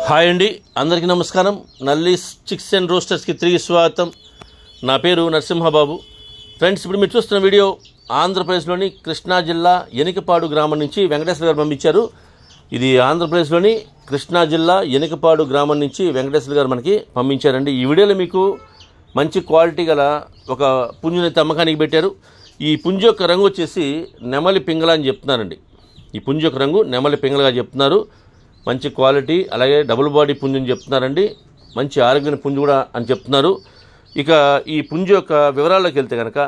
Hi అండి, అందరికీ నమస్కారం. నల్లీస్ చిక్స్ అండ్ రోస్టర్స్కి తిరిగి స్వాగతం. నా పేరు నరసింహబాబు. ఫ్రెండ్స్, ఇప్పుడు మీరు చూస్తున్న వీడియో ఆంధ్రప్రదేశ్లోని కృష్ణా జిల్లా ఎనికపాడు గ్రామం నుంచి వెంకటేశ్వర గారు పంపించారు. ఇది ఆంధ్రప్రదేశ్లోని కృష్ణా జిల్లా ఎనికపాడు గ్రామం నుంచి వెంకటేశ్వర గారు మనకి పంపించారండి. ఈ వీడియోలో మీకు మంచి క్వాలిటీ గల ఒక పుంజునైతే అమ్మకానికి పెట్టారు. ఈ పుంజు యొక్క రంగు వచ్చేసి నెమలి పింగళ అని చెప్తున్నారండి. ఈ పుంజు యొక్క రంగు నెమలి పింగళగా చెప్తున్నారు. మంచి క్వాలిటీ, అలాగే డబుల్ బాడీ పుంజు అని చెప్తున్నారండి. మంచి ఆరోగ్యమైన పుంజు కూడా అని చెప్తున్నారు. ఇక ఈ పుంజు యొక్క వివరాల్లోకి వెళ్తే కనుక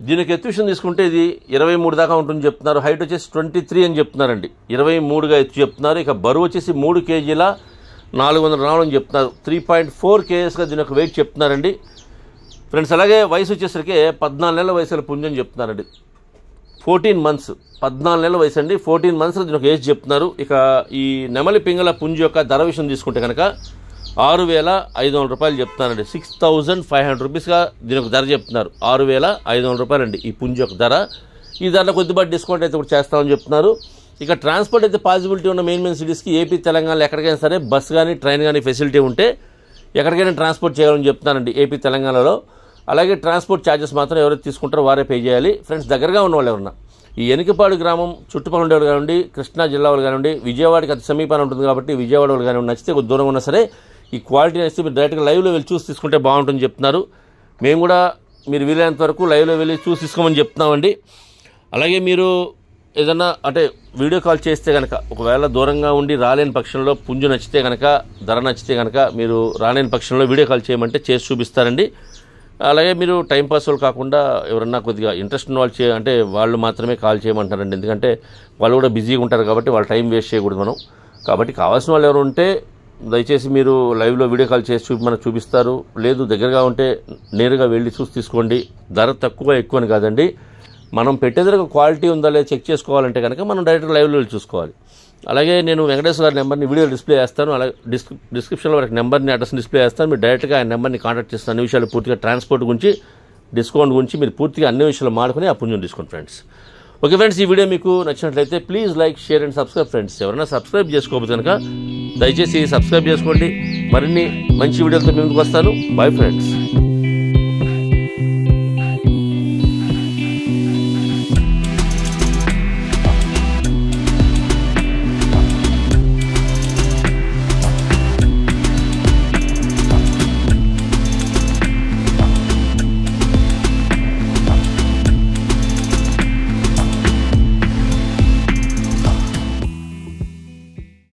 దీనికి ఎత్తు విషయం తీసుకుంటే ఇది 23 దాకా ఉంటుంది చెప్తున్నారు. హైట్ వచ్చేసి 23 అని చెప్తున్నారండి. 23గా ఎత్తు చెప్తున్నారు. ఇక బరువు వచ్చేసి 3 కేజీల 400 గ్రాములు అని చెప్తున్నారు. 3.4 kgsగా దీని యొక్క వెయిట్ చెప్తున్నారండి ఫ్రెండ్స్. అలాగే వయసు వచ్చేసరికి 14 నెలల వయసుల పుంజు అని చెప్తున్నారండి. 14 మంత్స్, 14 నెలల వయసు అండి. 14 మంత్స్లో దీని ఒక ఏజ్ చెప్తున్నారు. ఇక ఈ నెమలి పింగళ పుంజు యొక్క ధర విషయం తీసుకుంటే కనుక 6,500 రూపాయలు చెప్తున్నారండి. 6,500 రూపీస్గా దీని ఒక ధర చెప్తున్నారు. 6,500 రూపాయలు అండి ఈ పుంజు యొక్క ధర. ఈ ధరలో కొద్దిపాటి డిస్కౌంట్ అయితే కూడా చేస్తామని చెప్తున్నారు. ఇక ట్రాన్స్పోర్ట్ అయితే పాసిబిలిటీ ఉన్న మెయిన్ సిటీస్కి ఏపీ తెలంగాణలో ఎక్కడికైనా సరే బస్ కానీ ట్రైన్ కానీ ఫెసిలిటీ ఉంటే ఎక్కడికైనా ట్రాన్స్పోర్ట్ చేయాలని చెప్తున్నారండి ఏపీ తెలంగాణలో. అలాగే ట్రాన్స్పోర్ట్ ఛార్జెస్ మాత్రం ఎవరైతే తీసుకుంటారో వారే పే చేయాలి. ఫ్రెండ్స్, దగ్గరగా ఉన్న వాళ్ళు ఎవరన్నా ఈ ఎనికపాడు గ్రామం చుట్టుపక్కల ఉండేవాళ్ళు కానివ్వండి, కృష్ణా జిల్లా వాళ్ళు కానివ్వండి, విజయవాడకి అతి సమీపాన్ని ఉంటుంది కాబట్టి విజయవాడ వాళ్ళు కానివ్వండి, నచ్చితే కొద్ది దూరంగా ఉన్నా సరే ఈ క్వాలిటీ నచ్చితే మీరు డైరెక్ట్గా లైవ్లో వెళ్ళి చూసి తీసుకుంటే బాగుంటుందని చెప్తున్నారు. మేము కూడా మీరు వీలైనంత వరకు లైవ్లో వెళ్ళి చూసి తీసుకోమని చెప్తున్నామండి. అలాగే మీరు ఏదన్నా అంటే వీడియో కాల్ చేస్తే కనుక ఒకవేళ దూరంగా ఉండి రాలేని పక్షంలో పుంజు నచ్చితే కనుక, ధర నచ్చితే కనుక మీరు రాలేని పక్షంలో వీడియో కాల్ చేయమంటే చేసి చూపిస్తారండి. అలాగే మీరు టైంపాస్ వాళ్ళు కాకుండా ఎవరన్నా కొద్దిగా ఇంట్రెస్ట్ ఉన్న వాళ్ళు అంటే వాళ్ళు మాత్రమే కాల్ చేయమంటారండి. ఎందుకంటే వాళ్ళు కూడా బిజీగా ఉంటారు కాబట్టి వాళ్ళ టైం వేస్ట్ చేయకూడదు మనం. కాబట్టి కావాల్సిన వాళ్ళు ఎవరు ఉంటే దయచేసి మీరు లైవ్లో వీడియో కాల్ చేసి మనకు చూపిస్తారు. లేదు దగ్గరగా ఉంటే నేరుగా వెళ్ళి చూసి తీసుకోండి. ధర తక్కువ ఎక్కువ అని కాదండి. మనం పెట్టేదరకు క్వాలిటీ ఉందా లేదా చెక్ చేసుకోవాలంటే కనుక మనం డైరెక్ట్గా లైవ్లో వెళ్ళి చూసుకోవాలి. అలాగే నేను వెంకటేశ్వర గారి నెంబర్ని వీడియో డిస్ప్లే చేస్తాను. అలాగే డిస్క్రిప్షన్లో వారికి నెంబర్ని అడ్రస్ని డిస్ప్లే చేస్తాను. మీరు డైరెక్ట్గా ఆయన నెంబర్ని కాంటాక్ట్ చేస్తాను. అన్ని విషయాలు పూర్తిగా ట్రాన్స్పోర్ట్ గురించి, డిస్కౌంట్ గురించి మీరు పూర్తిగా అన్ని విషయాలు మాడుకుని ఆ పుంజుని తీసుకోండి ఫ్రెండ్స్. ఓకే ఫ్రెండ్స్, ఈ వీడియో మీకు నచ్చినట్లయితే please like, share and subscribe friends. ఎవరైనా సబ్స్క్రైబ్ చేసుకోకపోతే కనుక దయచేసి సబ్స్క్రైబ్ చేసుకోండి. మరిన్ని మంచి వీడియోలతో మీ ముందుకు వస్తాను. Bye friends.